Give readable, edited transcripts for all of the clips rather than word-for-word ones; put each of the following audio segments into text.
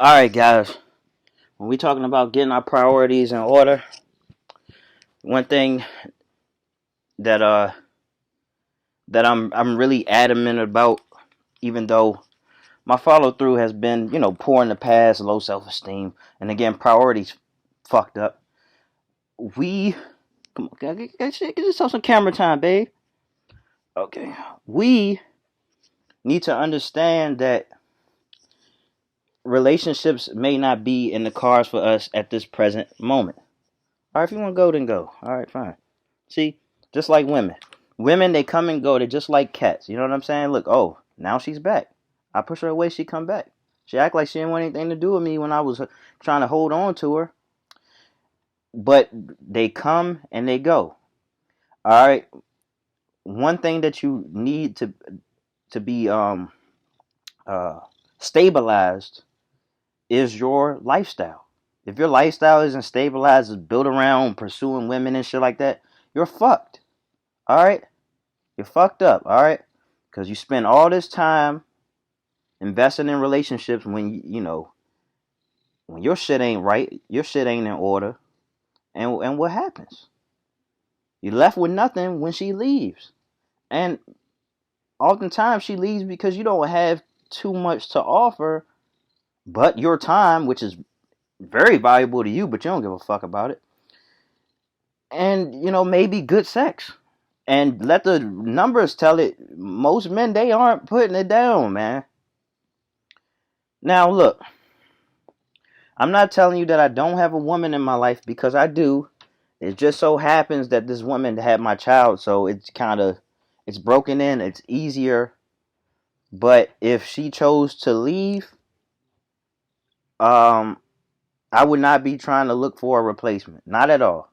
All right, guys. When we talking about getting our priorities in order, one thing that I'm really adamant about, even though my follow through has been poor in the past, low self esteem, and again priorities fucked up. We come on, get yourself some camera time, babe. Okay, we need to understand that relationships may not be in the cards for us at this present moment. All right, if you want to go, then go. All right, fine. See, just like women. Women, they come and go. They're just like cats. You know what I'm saying? Look, oh, now she's back. I push her away, she come back. She act like she didn't want anything to do with me when I was trying to hold on to her. But they come and they go. All right. One thing that you need to be uh stabilized is your lifestyle. If your lifestyle isn't stabilized, is built around pursuing women and shit like that, you're fucked. All right. You're fucked up, all right? Because you spend all this time investing in relationships when when your shit ain't right, your shit ain't in order, and what happens? You're left with nothing when she leaves, and oftentimes she leaves because you don't have too much to offer, but your time, which is very valuable to you, but you don't give a fuck about it, and maybe good sex. And let the numbers tell it. Most men, they aren't putting it down, man. Now look, I'm not telling you that I don't have a woman in my life, because I do. It just so happens that this woman had my child, so it's broken in. It's easier. But if she chose to leave, um, I would not be trying to look for a replacement. Not at all.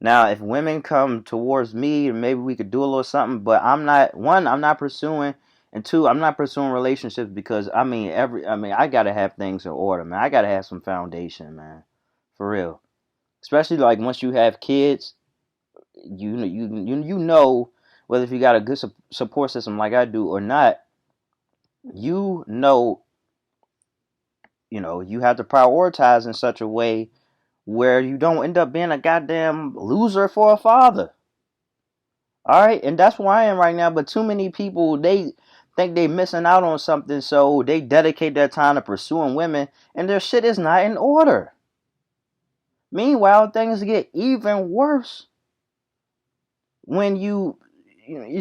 Now, if women come towards me, maybe we could do a little something. But I'm not pursuing, and two, I'm not pursuing relationships because I gotta have things in order, man. I gotta have some foundation, man, for real. Especially like once you have kids, you know whether if you got a good support system like I do or not. You know, you have to prioritize in such a way where you don't end up being a goddamn loser for a father. All right, and that's where I am right now. But too many people, they think they missing out on something, so they dedicate their time to pursuing women, and their shit is not in order. Meanwhile, things get even worse when you're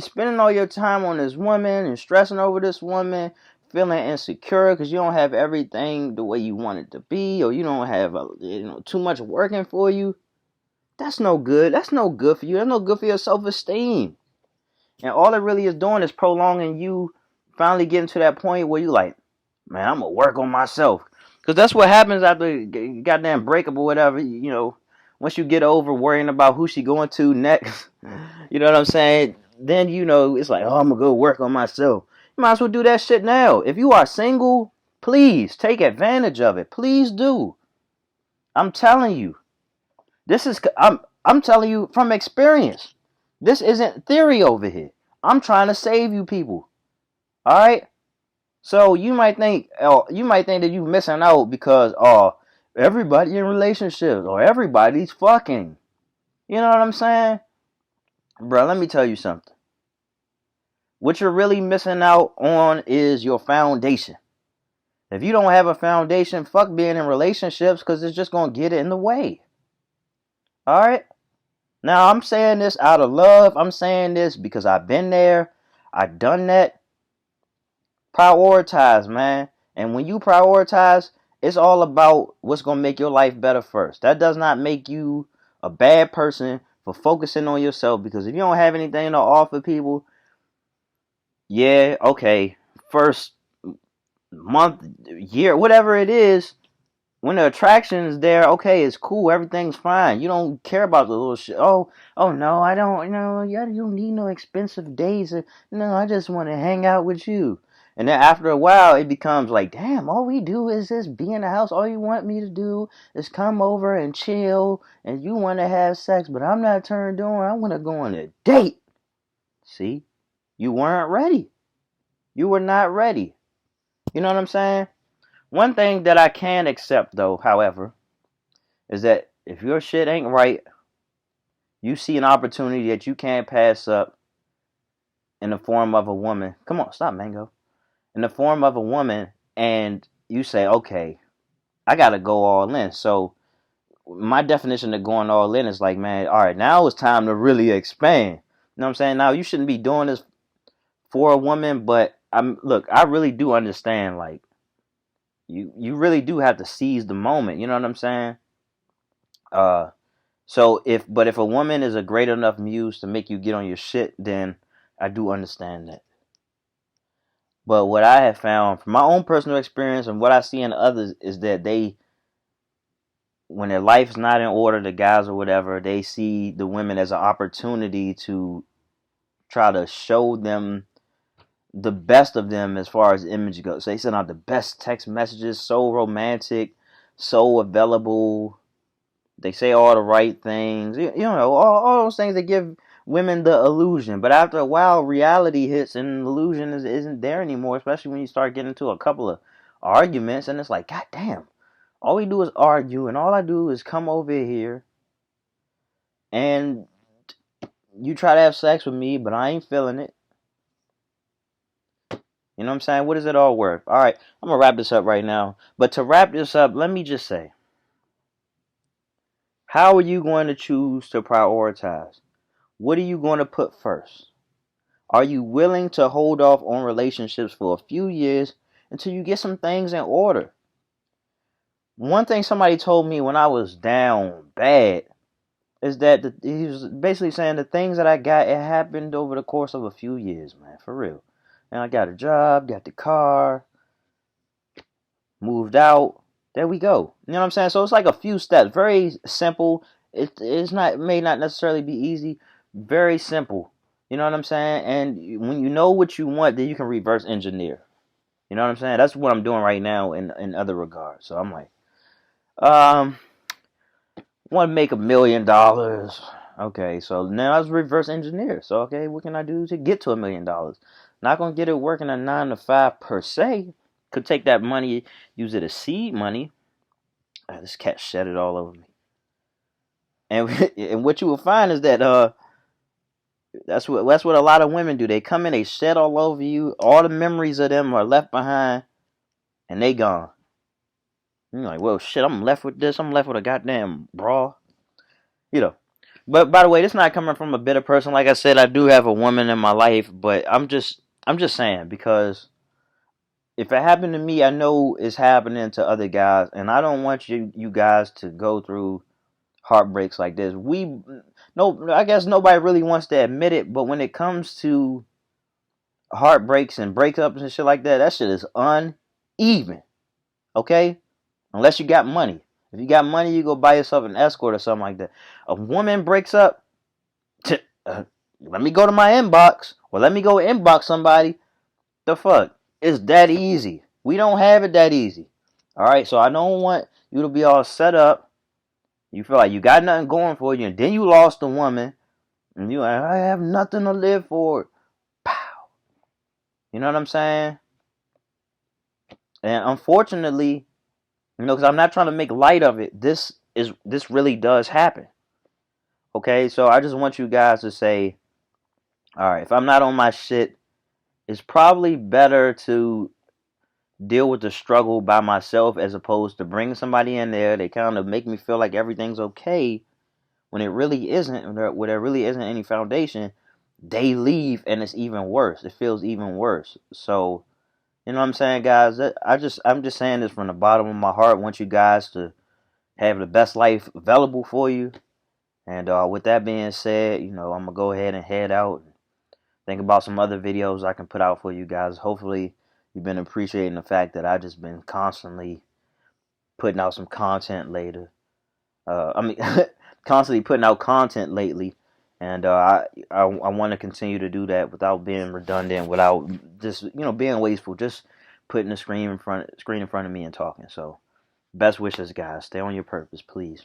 spending all your time on this woman and stressing over this woman, feeling insecure because you don't have everything the way you want it to be, or you don't have too much working for you. That's no good. That's no good for you. That's no good for your self-esteem. And all it really is doing is prolonging you finally getting to that point where you like, man, I'm gonna work on myself. Because that's what happens after goddamn breakup or whatever. Once you get over worrying about who she going to next, you know what I'm saying? Then it's like, oh, I'm gonna go work on myself. You might as well do that shit now. If you are single, please take advantage of it. Please do. I'm telling you. I'm telling you from experience. This isn't theory over here. I'm trying to save you people. All right? So you might think that you're missing out because everybody in relationships or everybody's fucking. You know what I'm saying? Bro, let me tell you something. What you're really missing out on is your foundation. If you don't have a foundation, fuck being in relationships because it's just going to get in the way. All right? Now, I'm saying this out of love. I'm saying this because I've been there. I've done that. Prioritize, man. And when you prioritize, it's all about what's going to make your life better first. That does not make you a bad person for focusing on yourself, because if you don't have anything to offer people, yeah, okay, first month, year, whatever it is, when the attraction is there, okay, it's cool, everything's fine. You don't care about the little shit. Oh no, I don't. Yeah, you don't need no expensive days. No, I just want to hang out with you. And then after a while, it becomes like, damn, all we do is just be in the house. All you want me to do is come over and chill, and you want to have sex, but I'm not turned on. I want to go on a date. See, you weren't ready. You were not ready. You know what I'm saying? One thing that I can accept, though, however, is that if your shit ain't right, you see an opportunity that you can't pass up in the form of a woman. Come on, stop, Mango. In the form of a woman, and you say, okay, I gotta go all in. So my definition of going all in is like, man, all right, now it's time to really expand. You know what I'm saying? Now you shouldn't be doing this for a woman, but I really do understand, like, you really do have to seize the moment, you know what I'm saying? Uh if a woman is a great enough muse to make you get on your shit, then I do understand that. But what I have found from my own personal experience and what I see in others is that they, when their life's not in order, the guys or whatever, they see the women as an opportunity to try to show them the best of them as far as image goes. So they send out the best text messages, so romantic, so available. They say all the right things. You know, all those things that give women the illusion. But after a while, reality hits and the illusion isn't there anymore, especially when you start getting into a couple of arguments. And it's like, God damn, all we do is argue, and all I do is come over here and you try to have sex with me, but I ain't feeling it. You know what I'm saying? What is it all worth? All right, I'm going to wrap this up right now. But to wrap this up, let me just say, how are you going to choose to prioritize? What are you going to put first? Are you willing to hold off on relationships for a few years until you get some things in order? One thing somebody told me when I was down bad is that he was basically saying the things that I got, it happened over the course of a few years, man, for real. And I got a job, got the car, moved out. There we go. You know what I'm saying? So it's like a few steps. Very simple. It may not necessarily be easy. Very simple. You know what I'm saying? And when you know what you want, then you can reverse engineer. You know what I'm saying? That's what I'm doing right now in other regards. So I'm like, um, want to make $1 million. Okay, so now I was reverse engineer. So okay, what can I do to get to $1 million? Not gonna get it working a 9 to 5 per se. Could take that money, use it as seed money. This cat shed it all over me. And and what you will find is that that's what a lot of women do. They come in, they shed all over you. All the memories of them are left behind, and they gone. You're like, well, shit, I'm left with this. I'm left with a goddamn bra. You know. But by the way, this not coming from a bitter person. Like I said, I do have a woman in my life, but I'm just saying, because if it happened to me, I know it's happening to other guys, and I don't want you guys to go through heartbreaks like this. No, I guess nobody really wants to admit it, but when it comes to heartbreaks and breakups and shit like that, that shit is uneven. Okay? Unless you got money. If you got money, you go buy yourself an escort or something like that. A woman breaks up, let me go to my inbox, or let me go inbox somebody. The fuck? It's that easy. We don't have it that easy. Alright, so I don't want you to be all set up. You feel like you got nothing going for you, and then you lost a woman, and you like, I have nothing to live for. Pow. You know what I'm saying? And unfortunately, because I'm not trying to make light of it, this really does happen. Okay, so I just want you guys to say, all right, if I'm not on my shit, it's probably better to deal with the struggle by myself as opposed to bring somebody in there. They kind of make me feel like everything's okay when it really isn't. When there really isn't any foundation, they leave and it's even worse. It feels even worse. So, you know what I'm saying, guys? I'm just saying this from the bottom of my heart. I want you guys to have the best life available for you. And with that being said, I'm gonna go ahead and head out and think about some other videos I can put out for you guys. Hopefully, you've been appreciating the fact that I just been constantly putting out some content later. Constantly putting out content lately, and I want to continue to do that without being redundant, without just being wasteful. Just putting the screen in front of me and talking. So, best wishes, guys. Stay on your purpose, please.